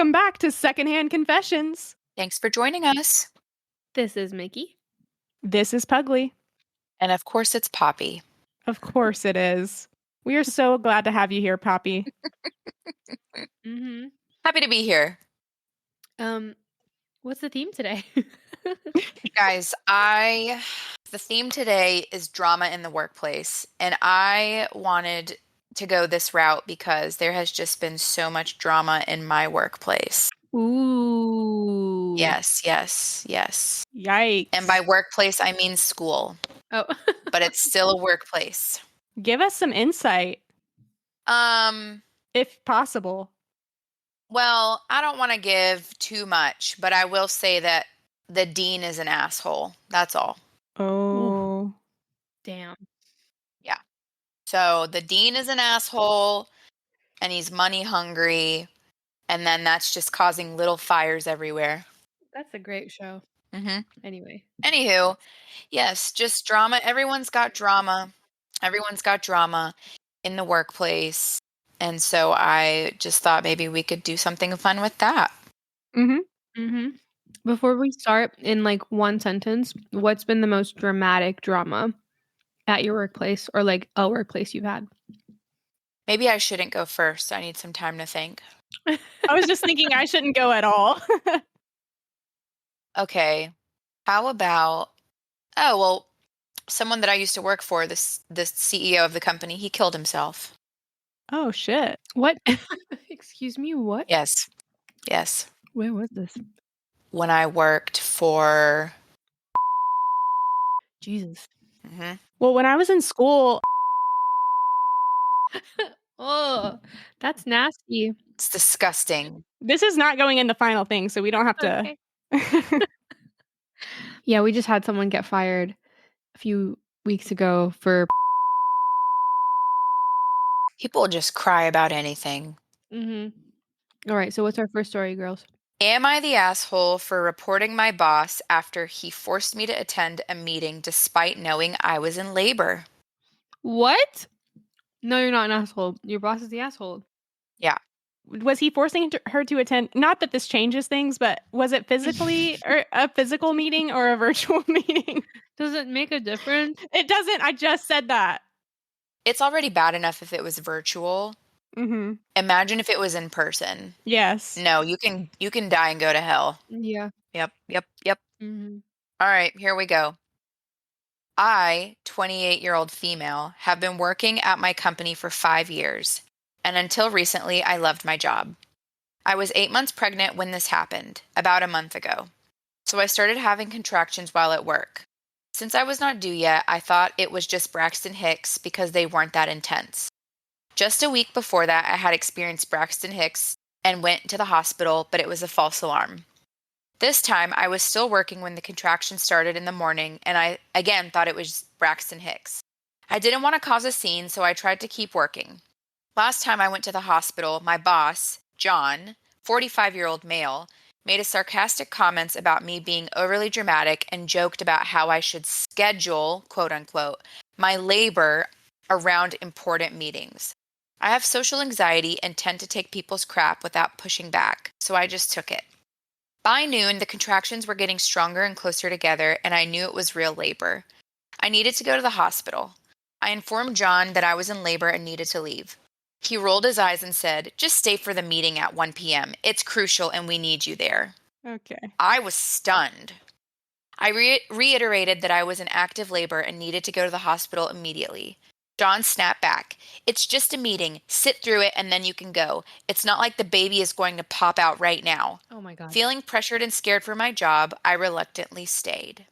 Welcome back to Secondhand Confessions. Thanks for joining us. This is Mickey. This is Pugly. And of course, it's Poppy. Of course it is. We are so glad to have you here, Poppy. Mm-hmm. Happy to be here. What's the theme today? Guys, the theme today is drama in the workplace. And I wanted to go this route because there has just been so much drama in my workplace. Ooh. Yes. Yikes. And by workplace, I mean school. Oh. But it's still a workplace. Give us some insight, if possible. Well, I don't want to give too much, but I will say that the dean is an asshole. That's all. Oh. Damn. Yeah. So the dean is an asshole and he's money hungry. And then that's just causing little fires everywhere. That's a great show. Mm-hmm. Anyway. Anywho, yes, just drama. Everyone's got drama. Everyone's got drama in the workplace. And so I just thought maybe we could do something fun with that. Before we start, in like one sentence, what's been the most dramatic drama at your workplace or like a workplace you've had? Maybe I shouldn't go first. I need some time to think. I was just thinking I shouldn't go at all. Okay. How about, someone that I used to work for, the CEO of the company, he killed himself. Oh, shit. What? Excuse me, what? Yes. Where was this? When I worked for... Jesus. Mm-hmm. Well, when I was in school... Oh, that's nasty. It's disgusting. This is not going in the final thing, so we don't have to... Okay. Yeah, we just had someone get fired a few weeks ago for... People just cry about anything. All right, so what's our first story, girls? Am I the asshole for reporting my boss after he forced me to attend a meeting despite knowing I was in labor? What? No, you're not an asshole. Your boss is the asshole. Yeah. Was he forcing her to attend? Not that this changes things, but was it physically or a physical meeting or a virtual meeting? Does it make a difference? It doesn't. I just said that. It's already bad enough if it was virtual. Mm-hmm. Imagine if it was in person. Yes. No, you can die and go to hell. Yeah. Yep. Mm-hmm. All right, here we go. I, 28-year-old female, have been working at my company for 5 years, and until recently, I loved my job. I was 8 months pregnant when this happened, about a month ago. So I started having contractions while at work. Since I was not due yet, I thought it was just Braxton Hicks because they weren't that intense. Just a week before that, I had experienced Braxton Hicks and went to the hospital, but it was a false alarm. This time, I was still working when the contractions started in the morning, and I again thought it was Braxton Hicks. I didn't want to cause a scene, so I tried to keep working. Last time I went to the hospital, my boss, John, 45-year-old male, made a sarcastic comments about me being overly dramatic and joked about how I should schedule, quote unquote, my labor around important meetings. I have social anxiety and tend to take people's crap without pushing back, so I just took it. By noon, the contractions were getting stronger and closer together, and I knew it was real labor. I needed to go to the hospital. I informed John that I was in labor and needed to leave. He rolled his eyes and said, "Just stay for the meeting at 1 p.m. It's crucial and we need you there." Okay. I was stunned. I reiterated that I was in active labor and needed to go to the hospital immediately. John snapped back. "It's just a meeting. Sit through it and then you can go. It's not like the baby is going to pop out right now." Oh my God. Feeling pressured and scared for my job, I reluctantly stayed.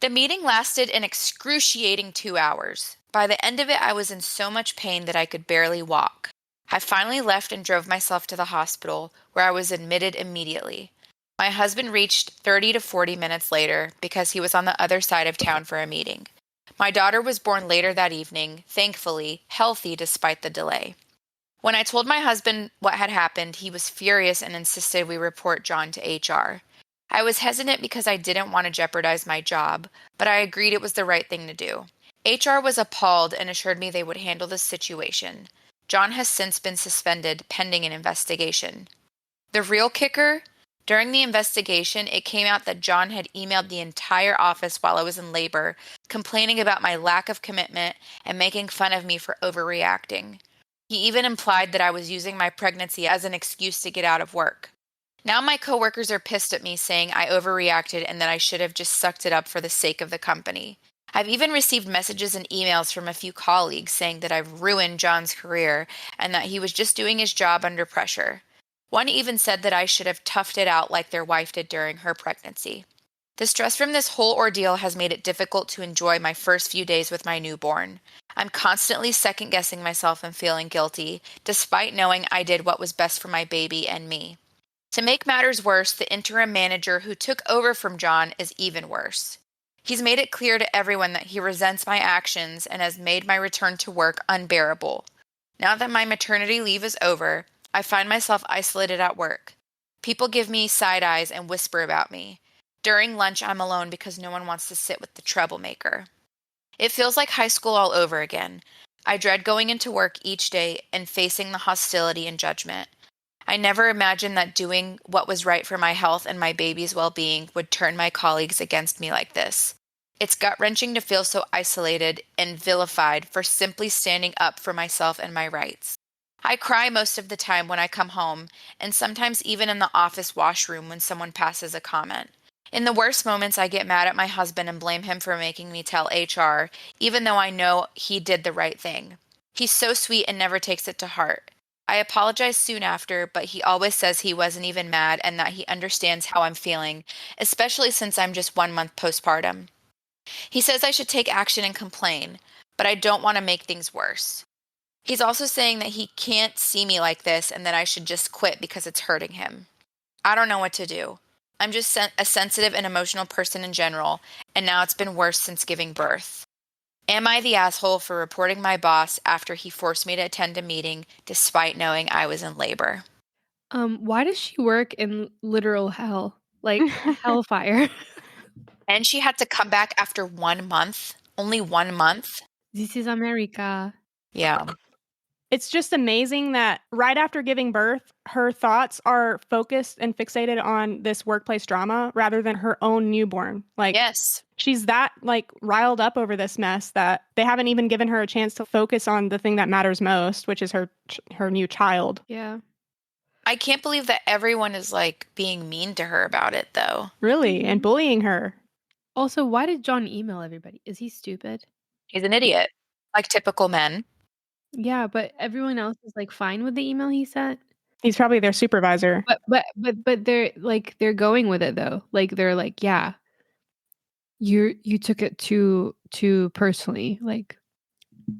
The meeting lasted an excruciating 2 hours. By the end of it, I was in so much pain that I could barely walk. I finally left and drove myself to the hospital, where I was admitted immediately. My husband reached 30 to 40 minutes later because he was on the other side of town for a meeting. My daughter was born later that evening, thankfully, healthy despite the delay. When I told my husband what had happened, he was furious and insisted we report John to HR. I was hesitant because I didn't want to jeopardize my job, but I agreed it was the right thing to do. HR was appalled and assured me they would handle the situation. John has since been suspended pending an investigation. The real kicker, during the investigation, it came out that John had emailed the entire office while I was in labor, complaining about my lack of commitment and making fun of me for overreacting. He even implied that I was using my pregnancy as an excuse to get out of work. Now my coworkers are pissed at me, saying I overreacted and that I should have just sucked it up for the sake of the company. I've even received messages and emails from a few colleagues saying that I've ruined John's career and that he was just doing his job under pressure. One even said that I should have toughed it out like their wife did during her pregnancy. The stress from this whole ordeal has made it difficult to enjoy my first few days with my newborn. I'm constantly second guessing myself and feeling guilty, despite knowing I did what was best for my baby and me. To make matters worse, the interim manager who took over from John is even worse. He's made it clear to everyone that he resents my actions and has made my return to work unbearable. Now that my maternity leave is over, I find myself isolated at work. People give me side eyes and whisper about me. During lunch, I'm alone because no one wants to sit with the troublemaker. It feels like high school all over again. I dread going into work each day and facing the hostility and judgment. I never imagined that doing what was right for my health and my baby's well-being would turn my colleagues against me like this. It's gut-wrenching to feel so isolated and vilified for simply standing up for myself and my rights. I cry most of the time when I come home, and sometimes even in the office washroom when someone passes a comment. In the worst moments, I get mad at my husband and blame him for making me tell HR, even though I know he did the right thing. He's so sweet and never takes it to heart. I apologize soon after, but he always says he wasn't even mad and that he understands how I'm feeling, especially since I'm just 1 month postpartum. He says I should take action and complain, but I don't want to make things worse. He's also saying that he can't see me like this and that I should just quit because it's hurting him. I don't know what to do. I'm just a sensitive and emotional person in general, and now it's been worse since giving birth. Am I the asshole for reporting my boss after he forced me to attend a meeting despite knowing I was in labor? Why does she work in literal hell? Like hellfire. And she had to come back after 1 month. Only 1 month. This is America. Yeah. It's just amazing that right after giving birth, her thoughts are focused and fixated on this workplace drama rather than her own newborn. Like, Yes. she's that riled up over this mess that they haven't even given her a chance to focus on the thing that matters most, which is her new child. Yeah. I can't believe that everyone is being mean to her about it, though. Really, and bullying her. Also, why did John email everybody? Is he stupid? He's an idiot. Like typical men. Yeah, but everyone else is fine with the email he sent. He's probably their supervisor. But they're going with it though. They're like, yeah, you took it too personally.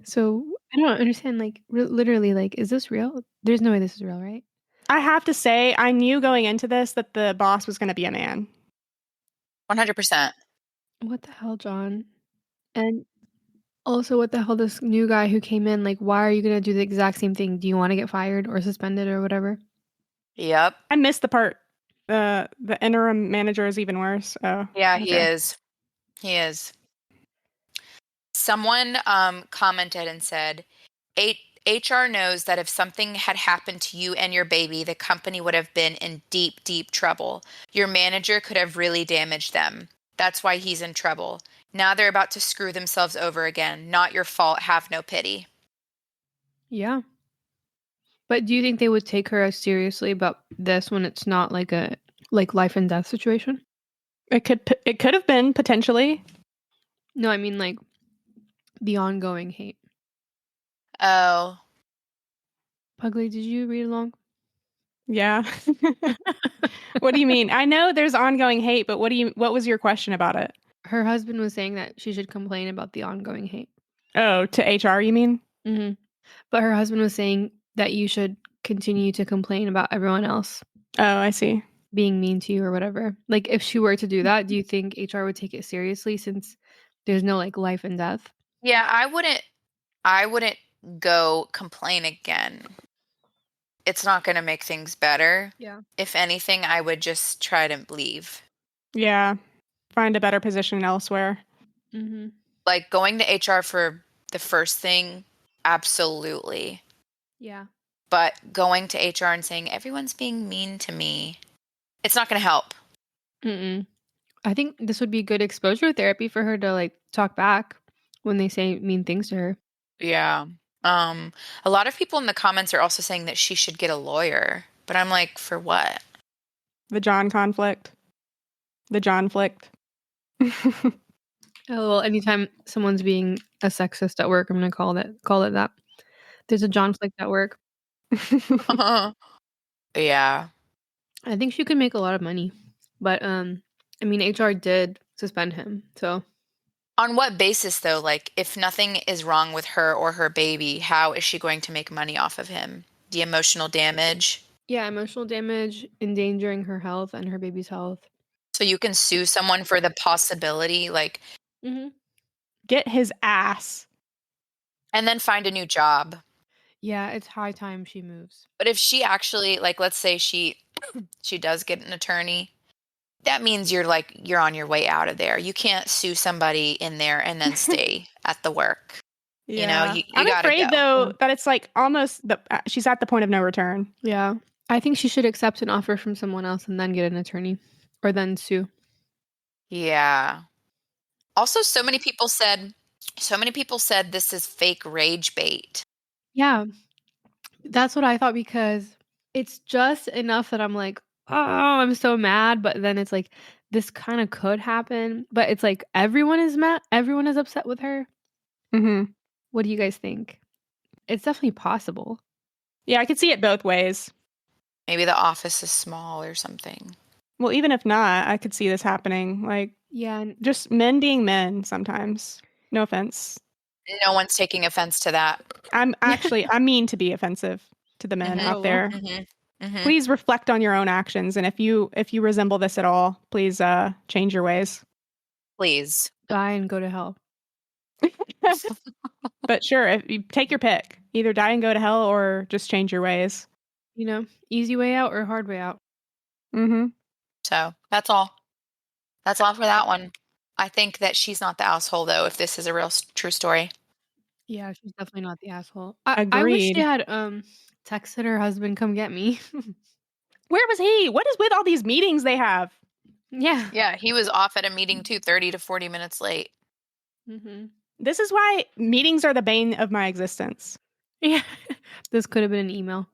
So I don't understand. Literally, is this real? There's no way this is real, right? I have to say, I knew going into this that the boss was going to be a man. 100%. What the hell, John? And also, what the hell, this new guy who came in, why are you going to do the exact same thing? Do you want to get fired or suspended or whatever? Yep. I missed the part. The interim manager is even worse. Oh, Yeah, okay. he is. He is. Someone commented and said, HR knows that if something had happened to you and your baby, the company would have been in deep, deep trouble. Your manager could have really damaged them. That's why he's in trouble. Now they're about to screw themselves over again. Not your fault. Have no pity. Yeah. But do you think they would take her as seriously about this when it's not a life and death situation? It could have been potentially. No, I mean the ongoing hate. Oh. Pugly, did you read along? Yeah. What do you mean? I know there's ongoing hate, but what was your question about it? Her husband was saying that she should complain about the ongoing hate. Oh, to HR, you mean? Mm-hmm. But her husband was saying that you should continue to complain about everyone else. Oh, I see. Being mean to you or whatever. If she were to do that, do you think HR would take it seriously since there's no life and death? Yeah, I wouldn't go complain again. It's not going to make things better. Yeah. If anything, I would just try to leave. Yeah. Find a better position elsewhere. Mm-hmm. Going to HR for the first thing, absolutely. Yeah. But going to HR and saying, everyone's being mean to me, it's not going to help. Mm-mm. I think this would be good exposure therapy for her to like talk back when they say mean things to her. Yeah. A lot of people in the comments are also saying that she should get a lawyer, but I'm like, for what? The John conflict. The John flicked. Oh, well, anytime someone's being a sexist at work, I'm gonna call it that. There's a John flick at work. Yeah. I think she could make a lot of money, but I mean, HR did suspend him, so On what basis, though? Like, if nothing is wrong with her or her baby, how is she going to make money off of him? The emotional damage. yeah, emotional damage, endangering her health and her baby's health. So you can sue someone for the possibility, like, Mm-hmm. Get his ass. and then find a new job. Yeah, it's high time she moves. But if she actually, like, let's say she does get an attorney, that means you're on your way out of there. You can't sue somebody in there and then stay at the work. You know, Yeah. you I'm gotta afraid, go. though, that it's like almost she's at the point of no return. Yeah, I think she should accept an offer from someone else and then get an attorney, or then sue. Yeah. Also, so many people said this is fake rage bait. Yeah, that's what I thought because it's just enough that I'm like, oh, I'm so mad. But then it's like, this kind of could happen. But it's like, everyone is mad. Everyone is upset with her. Mm-hmm. What do you guys think? It's definitely possible. Yeah, I could see it both ways. Maybe the office is small or something. Well, even if not, I could see this happening. Like, Yeah. just men being men sometimes. No offense. No one's taking offense to that. I mean to be offensive to the men Mhm. out Oh, well. there. Mhm. Please reflect on your own actions, and if you resemble this at all, please change your ways. Please. Die and go to hell. But sure, if you take your pick, either die and go to hell or just change your ways. You know, easy way out or hard way out. Mm-hmm. So that's all. That's all for that one. I think that she's not the asshole, though, if this is a real true story. Yeah, she's definitely not the asshole. I wish she Agreed. had texted her husband, come get me. Where was he? What is with all these meetings they have? Yeah. Yeah, he was off at a meeting too, 30 to 40 minutes late. Mm-hmm. This is why meetings are the bane of my existence. Yeah. This could have been an email.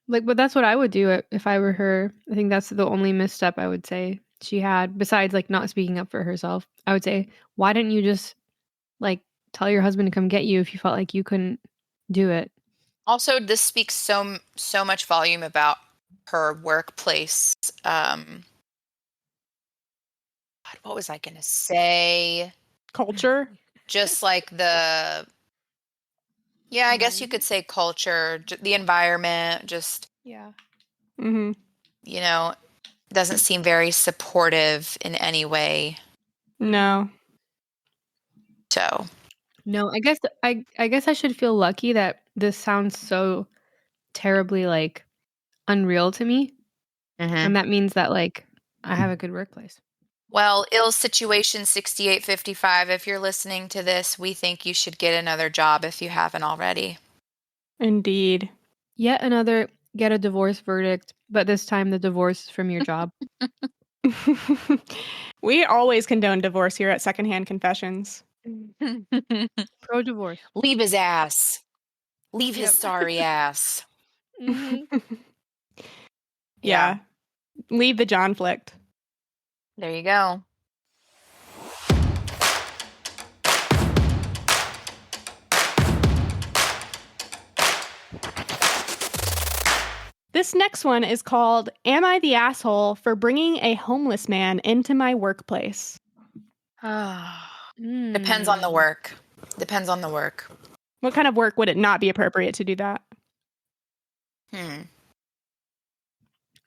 Like, but that's what I would do if I were her. I think that's the only misstep I would say she had, besides like not speaking up for herself. I would say, why didn't you just like tell your husband to come get you if you felt like you couldn't do it? Also, this speaks so much volume about her workplace. What was I going to say? Culture. Just like I guess you could say culture, the environment, just, Yeah. Mm-hmm. you know, doesn't seem very supportive in any way. No. So, No, I guess I should feel lucky that this sounds so terribly like unreal to me. mhm. And that means that like I have a good workplace. Well, ill situation 6855, if you're listening to this, we think you should get another job if you haven't already. Indeed. Yet another get a divorce verdict, but this time the divorce is from your job. We always condone divorce here at Secondhand Confessions. Pro divorce. Leave his ass. Leave his Yep. sorry ass. Mm-hmm. Yeah. Leave the John flicked. There you go. This next one is called Am I the Asshole for Bringing a Homeless Man into My Workplace? Depends on the work. Depends on the work. What kind of work would it not be appropriate to do that?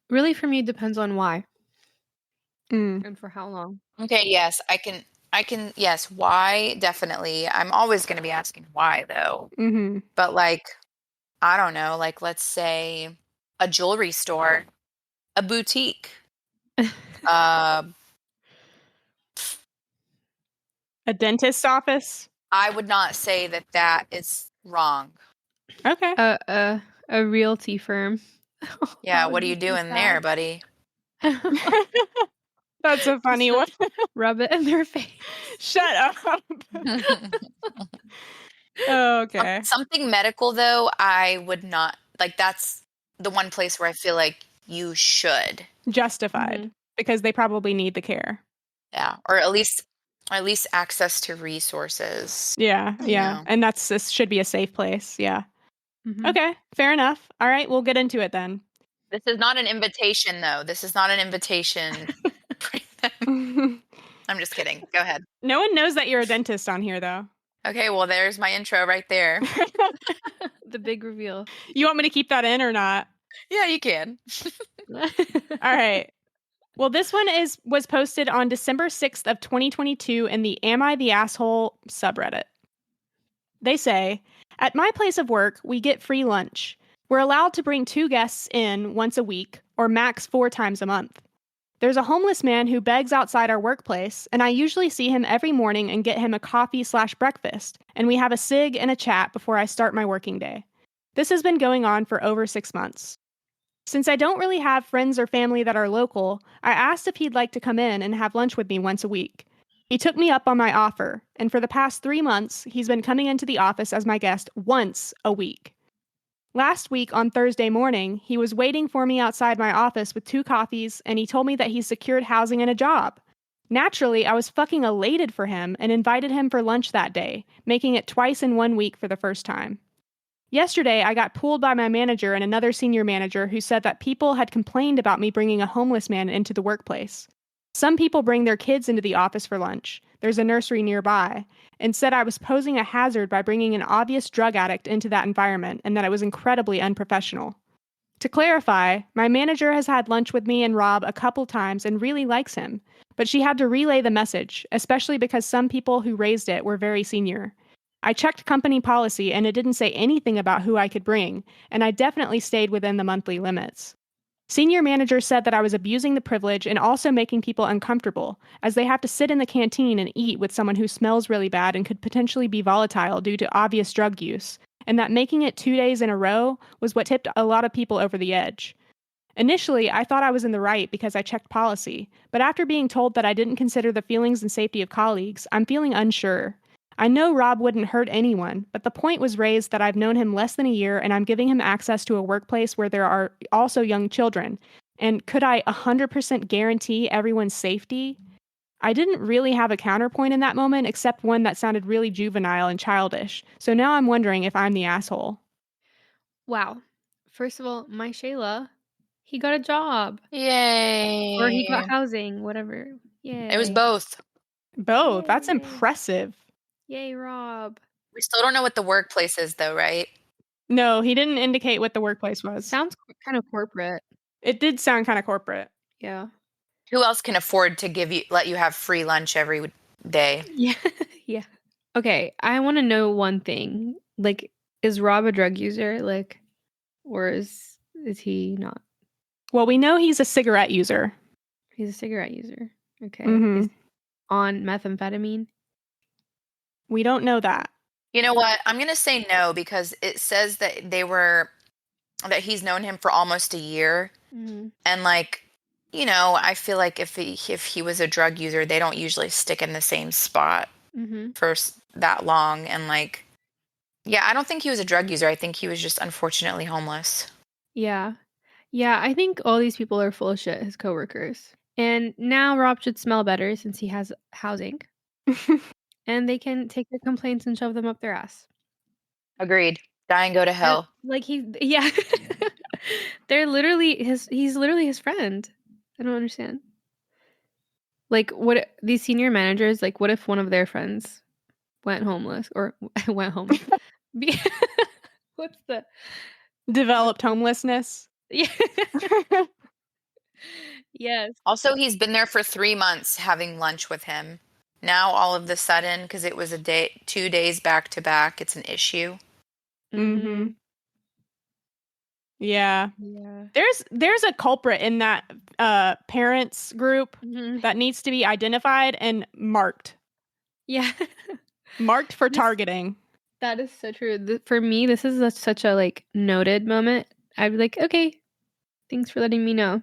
Really, for me, depends on why Mm. and for how long. Okay, yes, yes, why? Definitely. I'm always going to be asking why, though. Mm-hmm. But, like, I don't know, like, let's say a jewelry store, a boutique, uh, A dentist's office? I would not say that is wrong. Okay. A A realty firm. Yeah, That what would are you be so doing there, sad. buddy? That's a funny one. Rub it in their face. Shut up. Okay. Something medical, though, I would not like. That's the one place where I feel like you should. Justified because they probably need the care. Yeah, or at least access to resources. Yeah, You yeah. know. And this should be a safe place. Yeah. Mhm. Okay, fair enough. All right, we'll get into it then. This is not an invitation, though. This is not an invitation. No I'm just kidding. Go ahead. one knows that you're a dentist on here, though. Okay, well, there's my intro right there. The big reveal. You want me to keep that in or not? Yeah, you can. All right. Well, this one was posted on December 6th of 2022 in the Am I the Asshole subreddit. They say, at my place of work, we get free lunch. We're allowed to bring 2 guests in once a week, or max 4 times a month. There's a homeless man who begs outside our workplace, and I usually see him every morning and get him a coffee/breakfast, and we have a cig and a chat before I start my working day. This has been going on for over 6 months. Since I don't really have friends or family that are local, I asked if he'd like to come in and have lunch with me once a week. He took me up on my offer, and for the past 3 months, he's been coming into the office as my guest once a week. Last week on Thursday morning, he was waiting for me outside my office with 2 coffees, and he told me that he secured housing and a job. Naturally, I was fucking elated for him and invited him for lunch that day, making it twice in 1 week for the first time. Yesterday, I got pulled by my manager and another senior manager who said that people had complained about me bringing a homeless man into the workplace. Some people bring their kids into the office for lunch. There's a nursery nearby, and said I was posing a hazard by bringing an obvious drug addict into that environment and that it was incredibly unprofessional. To clarify, my manager has had lunch with me and Rob a couple times and really likes him, but she had to relay the message, especially because some people who raised it were very senior. I checked company policy and it didn't say anything about who I could bring, and I definitely stayed within the monthly limits. Senior manager said that I was abusing the privilege and also making people uncomfortable, as they have to sit in the canteen and eat with someone who smells really bad and could potentially be volatile due to obvious drug use, and that making it 2 days in a row was what tipped a lot of people over the edge. Initially, I thought I was in the right because I checked policy, but after being told that I didn't consider the feelings and safety of colleagues, I'm feeling unsure. I know Rob wouldn't hurt anyone, but the point was raised that I've known him less than a year and I'm giving him access to a workplace where there are also young children. And could I 100% guarantee everyone's safety? I didn't really have a counterpoint in that moment except one that sounded really juvenile and childish. So now I'm wondering if I'm the asshole. Wow. First of all, my Shayla, he got a job. Yay. Or he got housing, whatever. Yay. It was both. Both. That's Yay. impressive. Yay, Rob. We still don't know what the workplace is, though, right? No, he didn't indicate what the workplace was. Sounds kind of corporate. It did sound kind of corporate. Yeah. Who else can afford to let you have free lunch every day? Yeah. Yeah. Okay, I want to know one thing. Like, is Rob a drug user? Like, or is he not? Well, we know he's a cigarette user. He's a cigarette user. Okay. Mhm. Is on methamphetamine? We don't know that. You know what? I'm going to say no because it says that that he's known him for almost a year. Mhm. And like, you know, I feel like if he was a drug user, they don't usually stick in the same spot Mhm. for that long. And like, yeah, I don't think he was a drug user. I think he was just unfortunately homeless. Yeah. Yeah, I think all these people are full of shit, his coworkers. And now Rob should smell better since he has housing. And they can take their complaints and shove them up their ass. Agreed. Die and go to hell. Like yeah. He's literally his friend. I don't understand. Like what these senior managers, like what if one of their friends went homeless or went homeless? What's the Developed homelessness. Yeah. Yes. Also, he's been there for 3 months having lunch with him. Now, all of the sudden, because it was 2 days back to back, it's an issue. Mm-hmm. Yeah. Yeah. There's a culprit in that parents group that needs to be identified and marked. Yeah. Marked for targeting. That is so true. For me, this is such a like noted moment. I'd be like, okay, thanks for letting me know,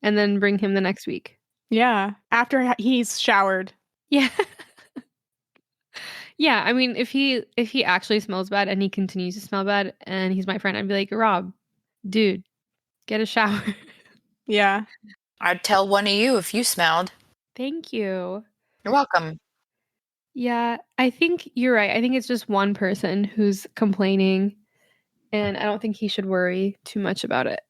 and then bring him the next week. Yeah, after he's showered. Yeah. Yeah, I mean, if he actually smells bad and he continues to smell bad and he's my friend, I'd be like, Rob, dude, get a shower. Yeah. I'd tell one of you if you smelled. Thank you. You're welcome. Yeah, I think you're right. I think it's just one person who's complaining, and I don't think he should worry too much about it.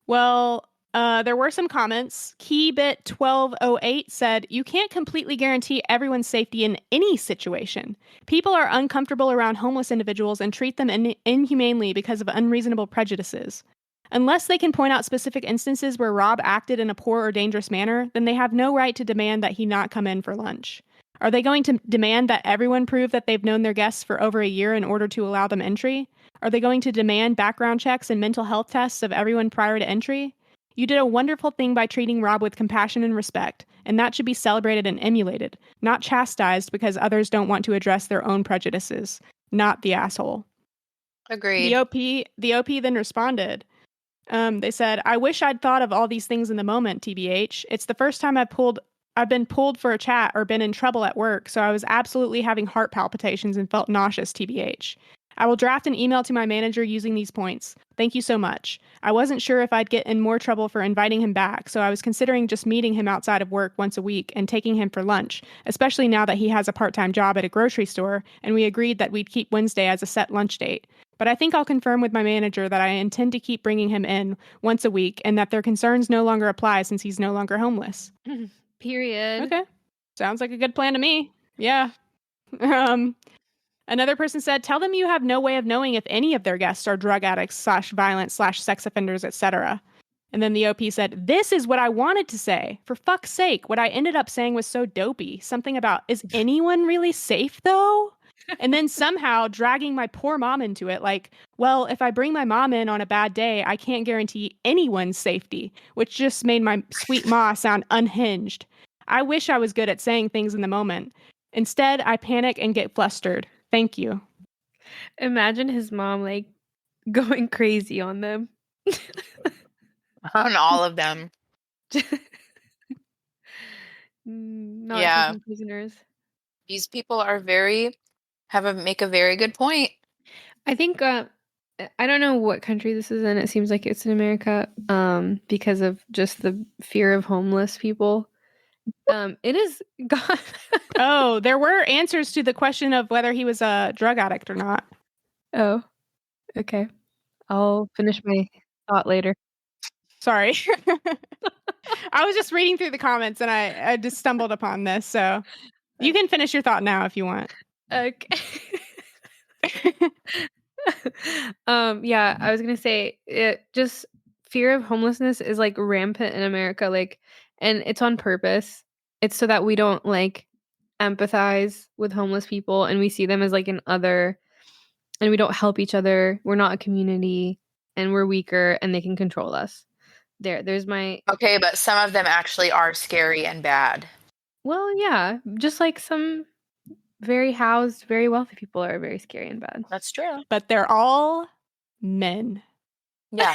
Well, there were some comments. Keybit1208 said, "You can't completely guarantee everyone's safety in any situation. People are uncomfortable around homeless individuals and treat them inhumanely because of unreasonable prejudices. Unless they can point out specific instances where Rob acted in a poor or dangerous manner, then they have no right to demand that he not come in for lunch. Are they going to demand that everyone prove that they've known their guests for over a year in order to allow them entry? Are they going to demand background checks and mental health tests of everyone prior to entry? You did a wonderful thing by treating Rob with compassion and respect, and that should be celebrated and emulated, not chastised because others don't want to address their own prejudices. Not the asshole." Agreed. The OP then responded. They said, "I wish I'd thought of all these things in the moment, TBH. It's the first time I've been pulled for a chat or been in trouble at work, so I was absolutely having heart palpitations and felt nauseous, TBH. I will draft an email to my manager using these points. Thank you so much. I wasn't sure if I'd get in more trouble for inviting him back, so I was considering just meeting him outside of work once a week and taking him for lunch, especially now that he has a part-time job at a grocery store, and we agreed that we'd keep Wednesday as a set lunch date. But I think I'll confirm with my manager that I intend to keep bringing him in once a week and that their concerns no longer apply since he's no longer homeless." Period. Okay. Sounds like a good plan to me. Yeah. Another person said, "Tell them you have no way of knowing if any of their guests are drug addicts / violent / sex offenders, etc." And then the OP said, "This is what I wanted to say. For fuck's sake, what I ended up saying was so dopey. Something about, is anyone really safe though?" And then somehow dragging my poor mom into it, like, well, if I bring my mom in on a bad day, I can't guarantee anyone's safety, which just made my sweet ma sound unhinged. I wish I was good at saying things in the moment. Instead, I panic and get flustered. Thank you." Imagine his mom like going crazy on them. On all of them. Not Yeah. taking prisoners. These people are make a very good point. I think I don't know what country this is in. It seems like it's in America because of just the fear of homeless people. It is God. Oh, there were answers to the question of whether he was a drug addict or not. Oh, okay. I'll finish my thought later. Sorry. I was just reading through the comments and I just stumbled upon this. So you can finish your thought now if you want. Okay. Yeah, I was gonna say it just fear of homelessness is like rampant in America, like, and it's on purpose. It's so that we don't like empathize with homeless people and we see them as like an other and we don't help each other. We're not a community and we're weaker and they can control us. There's my Okay, but some of them actually are scary and bad. well, yeah, just like some very housed, very wealthy people are very scary and bad. That's true. But they're all men. Yeah.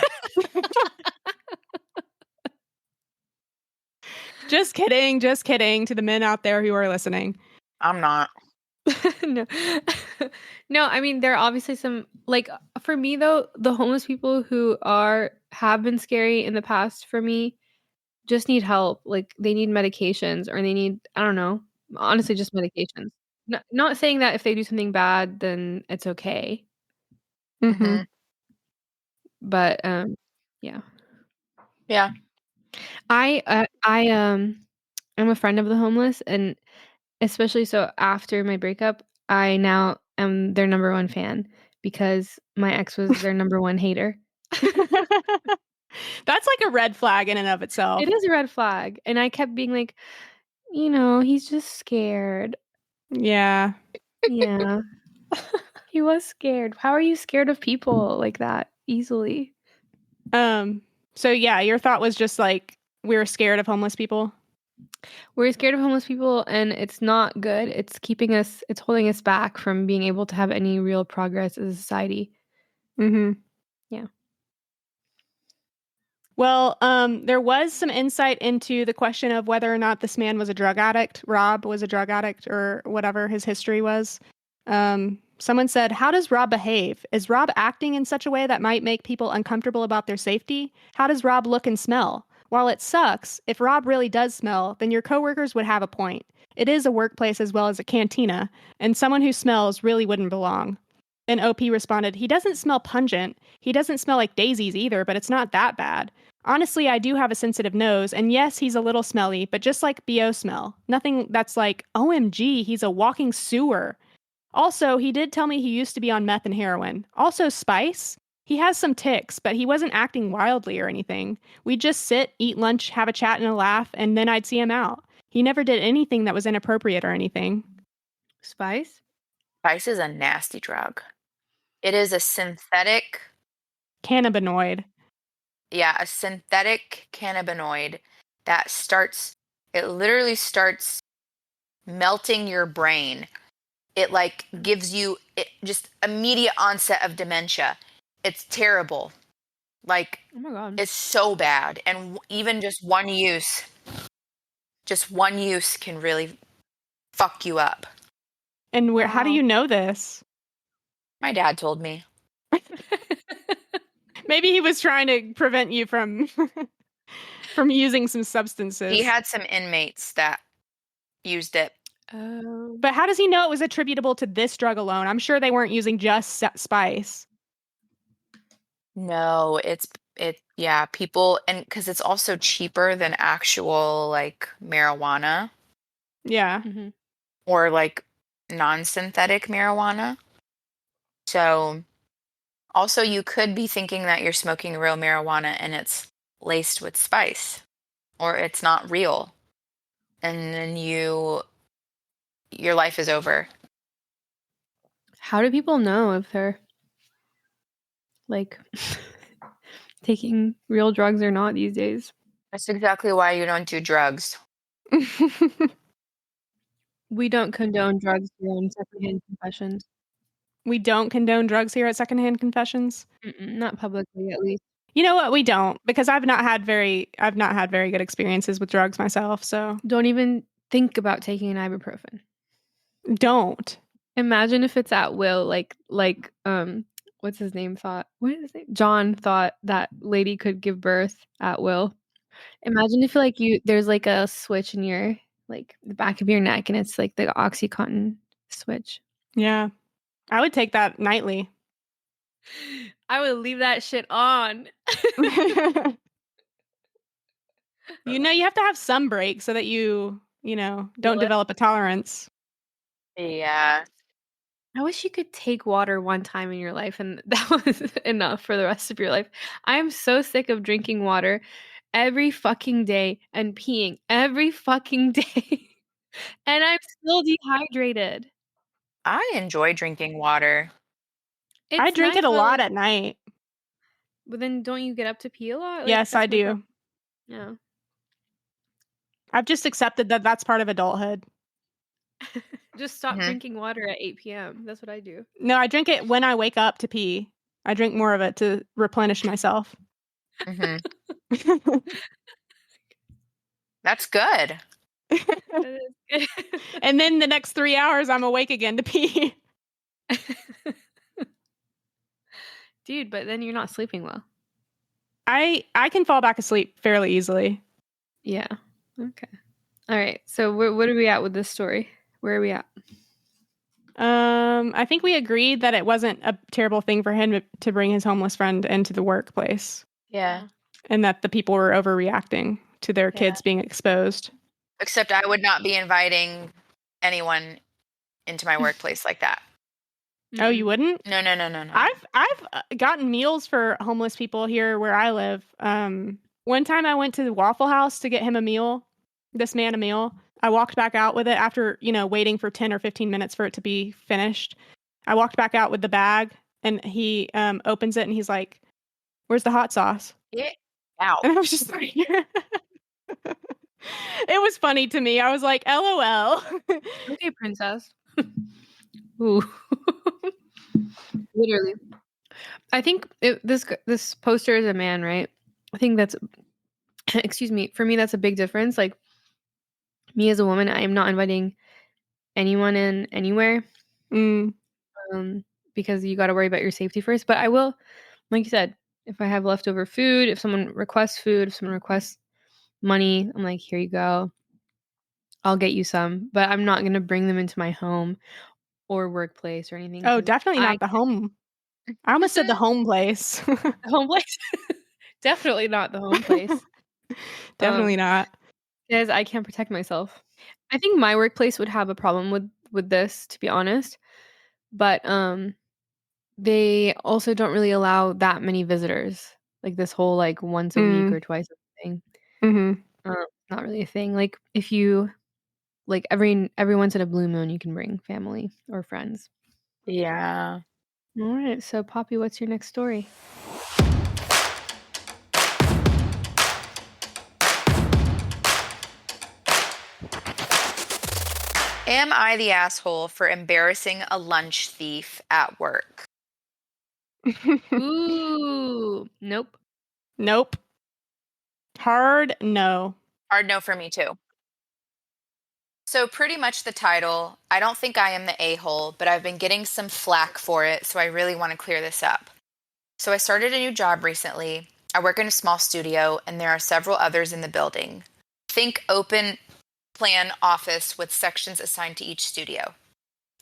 Just kidding to the men out there who are listening. I'm not. No. No, I mean there are obviously some like for me though, the homeless people who have been scary in the past for me just need help. Like they need medications or they need I don't know, honestly just medications. Not saying that if they do something bad then it's okay. Mm-hmm. But yeah. Yeah. I'm a friend of the homeless and especially so after my breakup, I now am their number one fan because my ex was their number one hater. That's like a red flag in and of itself. It is a red flag. And I kept being like, he's just scared. Yeah. Yeah. He was scared. How are you scared of people like that easily? So yeah, your thought was just like we're scared of homeless people. We're scared of homeless people, and it's not good. It's holding us back from being able to have any real progress as a society. Mm-hmm. Yeah. Well, there was some insight into the question of whether or not this man was a drug addict, Rob was a drug addict, or whatever his history was. Someone said, "How does Rob behave? Is Rob acting in such a way that might make people uncomfortable about their safety? How does Rob look and smell? While it sucks, if Rob really does smell, then your coworkers would have a point. It is a workplace as well as a cantina, and someone who smells really wouldn't belong." And OP responded, "He doesn't smell pungent. He doesn't smell like daisies either, but it's not that bad. Honestly, I do have a sensitive nose, and yes, he's a little smelly, but just like BO smell. Nothing that's like, OMG, he's a walking sewer. Also, he did tell me he used to be on meth and heroin. Also, Spice. He has some tics, but he wasn't acting wildly or anything. We'd just sit, eat lunch, have a chat and a laugh, and then I'd see him out. He never did anything that was inappropriate or anything." Spice? Spice is a nasty drug. It is a synthetic, Cannabinoid. a synthetic cannabinoid that it literally starts melting your brain. It like gives you just immediate onset of dementia. It's terrible. Like, Oh my god. it's so bad. And even just one use can really fuck you up. And how do Wow. you know this? My dad told me. Maybe he was trying to prevent you from from using some substances. He had some inmates that used it. Oh. But how does he know it was attributable to this drug alone? I'm sure they weren't using just Spice. No, people, and because it's also cheaper than actual like marijuana Yeah. Mhm. or like non-synthetic marijuana. So also you could be thinking that you're smoking real marijuana and it's laced with spice or it's not real. And then your life is over. How do people know if they're like taking real drugs or not these days? That's exactly why you don't do drugs. We don't condone drugs here on Secondhand Confessions. We don't condone drugs here at Secondhand Confessions. Not publicly, at least. You know what? We don't, because I've not had very good experiences with drugs myself. So Don't even think about taking an ibuprofen. don't. Imagine if it's at will, like what's his name thought? What is his name? John thought that lady could give birth at will. Imagine if there's like a switch in your like the back of your neck and it's like the OxyContin switch. Yeah, I would take that nightly. I would leave that shit on. You have to have some break so that you don't develop a tolerance. Yeah. I wish you could take water one time in your life and that was enough for the rest of your life. I'm so sick of drinking water every fucking day and peeing every fucking day. And I'm still dehydrated. I enjoy drinking water. I It's drink nice, it a but, lot like, at night. but then don't you get up to pee a lot? Like, Yes, I that's my do. problem. Yeah. I've just accepted that that's part of adulthood. Just stop Mhm. drinking water at 8 p.m. That's what I do. No, I drink it when I wake up to pee. I drink more of it to replenish myself. Mhm. That's good. That is good. And then the next 3 hours, I'm awake again to pee. Dude, but then you're not sleeping well. I can fall back asleep fairly easily. Yeah. Okay. All right. So what are we at with this story? Where are we at? I think we agreed that it wasn't a terrible thing for him to bring his homeless friend into the workplace, Yeah. and that the people were overreacting to their Yeah. kids being exposed. Except I would not be inviting anyone into my workplace like that. Oh, you wouldn't? No. I've gotten meals for homeless people here where I live. One time I went to the Waffle House to get him a meal, this man a meal. I walked back out with it after, waiting for 10 or 15 minutes for it to be finished. I walked back out with the bag and he opens it and he's like, "Where's the hot sauce?" Get out. And I was just like, It was funny to me. I was like, LOL. Okay, princess. Ooh. Literally. I think this poster is a man, right? I think that's excuse me. For me, that's a big difference. Like me as a woman, I am not inviting anyone in anywhere. Mm. Because you got to worry about your safety first. But I will, like you said, if I have leftover food, if someone requests food, if someone requests money, I'm like, here you go. I'll get you some, but I'm not going to bring them into my home or workplace or anything. Oh, 'Cause definitely I not the home. I almost said the home place. the home place. Definitely not the home place. Definitely not. Because I can't protect myself. I think my workplace would have a problem with this, to be honest. But they also don't really allow that many visitors. Like this whole like once a week or twice a thing. Mm-hmm. Not really a thing. Like if you like every once in a blue moon, you can bring family or friends. Yeah. All right. So Poppy, what's your next story? Am I the asshole for embarrassing a lunch thief at work? Ooh, nope. Nope. Hard no. Hard no for me too. So pretty much the title, I don't think I am the a-hole, but I've been getting some flack for it, so I really want to clear this up. So I started a new job recently. I work in a small studio, and there are several others in the building. Think open plan office with sections assigned to each studio.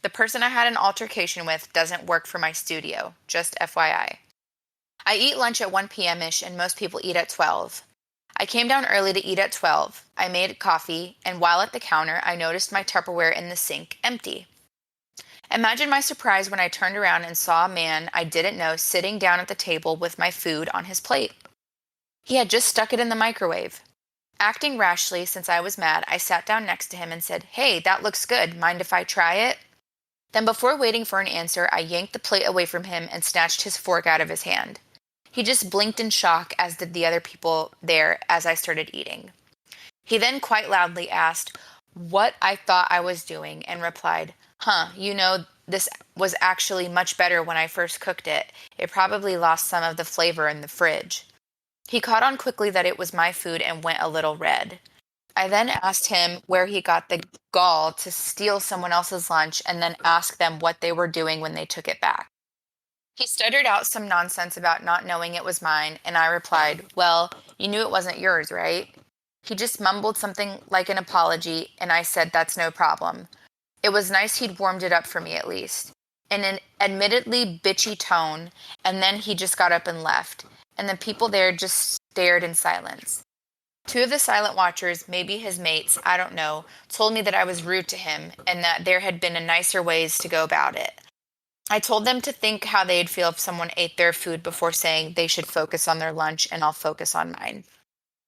The person I had an altercation with doesn't work for my studio, just FYI. I eat lunch at 1 p.m.-ish, and most people eat at 12. I came down early to eat at 12. I made coffee, and while at the counter, I noticed my Tupperware in the sink empty. Imagine my surprise when I turned around and saw a man I didn't know sitting down at the table with my food on his plate. He had just stuck it in the microwave. Acting rashly, since I was mad, I sat down next to him and said, "Hey, that looks good. Mind if I try it?" Then before waiting for an answer, I yanked the plate away from him and snatched his fork out of his hand. He just blinked in shock, as did the other people there as I started eating. He then quite loudly asked what I thought I was doing and replied, this was actually much better when I first cooked it. It probably lost some of the flavor in the fridge. He caught on quickly that it was my food and went a little red. I then asked him where he got the gall to steal someone else's lunch and then ask them what they were doing when they took it back. He stuttered out some nonsense about not knowing it was mine, and I replied, "Well, you knew it wasn't yours, right?" He just mumbled something like an apology, and I said, "That's no problem." It was nice he'd warmed it up for me at least, in an admittedly bitchy tone, and then he just got up and left, and the people there just stared in silence. Two of the silent watchers, maybe his mates, I don't know, told me that I was rude to him and that there had been nicer ways to go about it. I told them to think how they'd feel if someone ate their food before saying they should focus on their lunch and I'll focus on mine.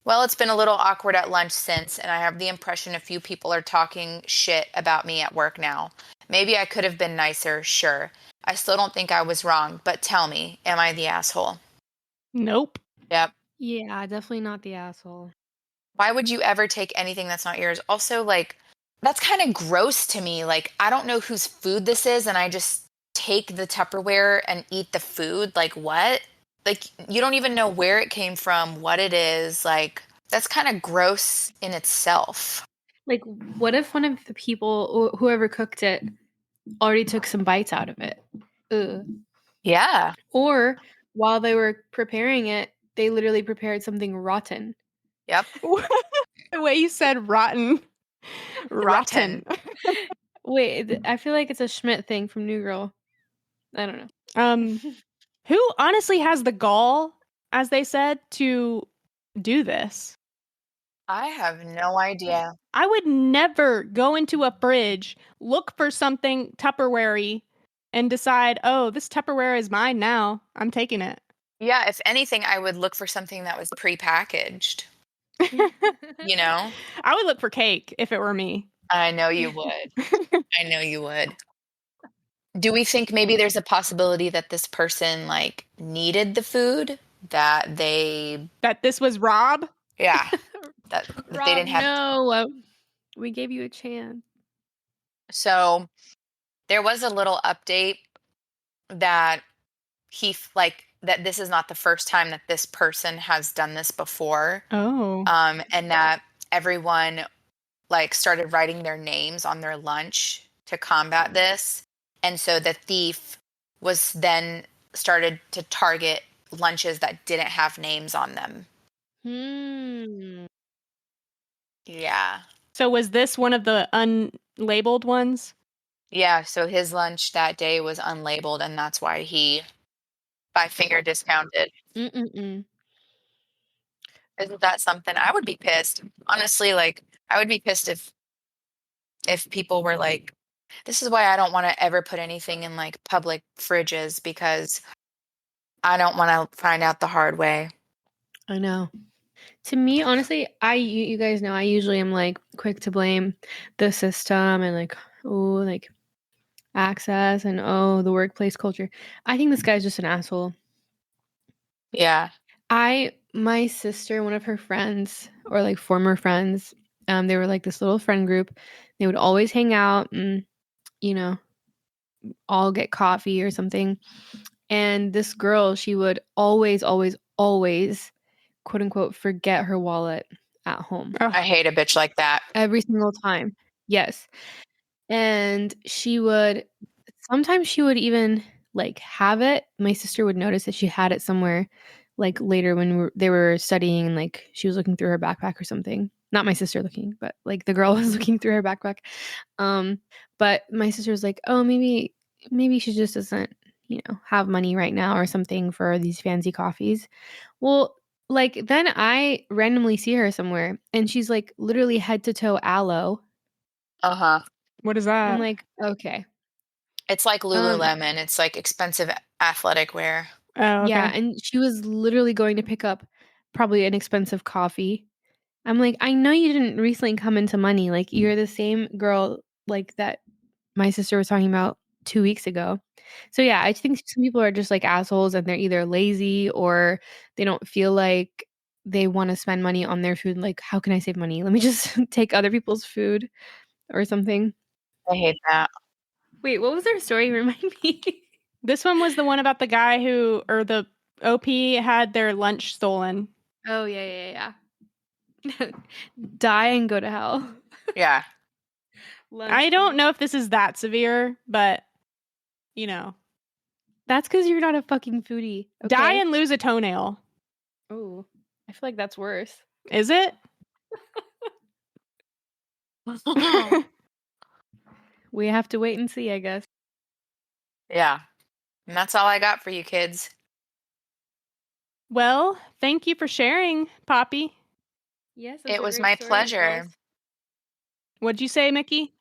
Well, it's been a little awkward at lunch since, and I have the impression a few people are talking shit about me at work now. Maybe I could have been nicer, sure. I still don't think I was wrong, but tell me, am I the asshole? Nope. Yep. Yeah, definitely not the asshole. Why would you ever take anything that's not yours? Also, like, that's kind of gross to me. Like, I don't know whose food this is, and I just take the Tupperware and eat the food. Like, what? Like, you don't even know where it came from, what it is. Like, that's kind of gross in itself. Like, what if one of the people, or whoever cooked it, already took some bites out of it? Ugh. Yeah. Or while they were preparing it, they literally prepared something rotten. Yep. The way you said rotten. Rotten. Wait, I feel like it's a Schmidt thing from New Girl. I don't know. Who honestly has the gall, as they said, to do this? I have no idea. I would never go into a fridge, look for something Tupperware-y, and decide, oh, this Tupperware is mine now. I'm taking it. Yeah, if anything, I would look for something that was prepackaged. You know? I would look for cake if it were me. I know you would. I know you would. Do we think maybe there's a possibility that this person like needed the food that they That this was Rob? yeah. that Rob, they didn't have. No, we gave you a chance. So there was a little update that that this is not the first time that this person has done this before. Oh. And that everyone like started writing their names on their lunch to combat this. And so the thief was then started to target lunches that didn't have names on them. Yeah. So was this one of the unlabeled ones? Yeah, so his lunch that day was unlabeled, and that's why he by finger discounted. Mm-mm-mm. Isn't that something? I would be pissed. Honestly, like I would be pissed if people were like, this is why I don't want to ever put anything in like public fridges because I don't want to find out the hard way. I know. To me, honestly, you guys know I usually am like quick to blame the system and like, oh, like access and oh, the workplace culture. I think this guy's just an asshole. Yeah. My sister, one of her friends or like former friends, they were like this little friend group. They would always hang out and, you know, all get coffee or something. And this girl, she would always, always, always, quote unquote, forget her wallet at home. I hate a bitch like that. Every single time. Yes. And sometimes she would even like have it. My sister would notice that she had it somewhere like later when they were studying and like she was looking through her backpack or something. Not my sister looking, but like the girl was looking through her backpack. But my sister was like, oh, maybe she just doesn't, have money right now or something for these fancy coffees. Well, like then I randomly see her somewhere and she's like literally head to toe aloe. Uh-huh. What is that? I'm like, okay. It's like Lululemon. It's like expensive athletic wear. Oh, okay. Yeah, and she was literally going to pick up probably an expensive coffee. I'm like, I know you didn't recently come into money. Like, you're the same girl like that my sister was talking about 2 weeks ago. So yeah, I think some people are just like assholes and they're either lazy or they don't feel like they want to spend money on their food. Like, how can I save money? Let me just take other people's food or something. I hate that. Wait, what was their story? Remind me. This one was the one about the guy or the OP had their lunch stolen. Oh, yeah. Die and go to hell. Yeah. I don't know if this is that severe, but, That's because you're not a fucking foodie. Okay? Die and lose a toenail. Oh, I feel like that's worse. Is it? We have to wait and see, I guess. Yeah. And that's all I got for you kids. Well, thank you for sharing, Poppy. Yes, it was my pleasure. Girls. What'd you say, Mickey?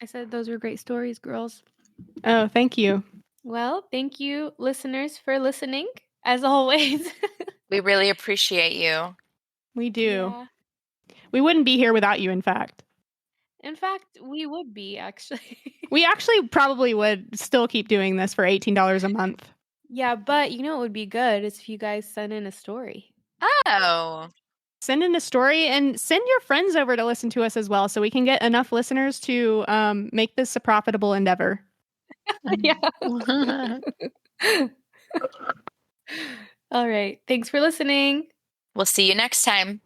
I said those were great stories, girls. Oh, thank you. Well, thank you, listeners, for listening, as always. We really appreciate you. We do. Yeah. We wouldn't be here without you, in fact. In fact, we would be, actually. We actually probably would still keep doing this for $18 a month. Yeah, but you know what would be good is if you guys send in a story. Oh. Send in a story and send your friends over to listen to us as well so we can get enough listeners to make this a profitable endeavor. Yeah. All right. Thanks for listening. We'll see you next time.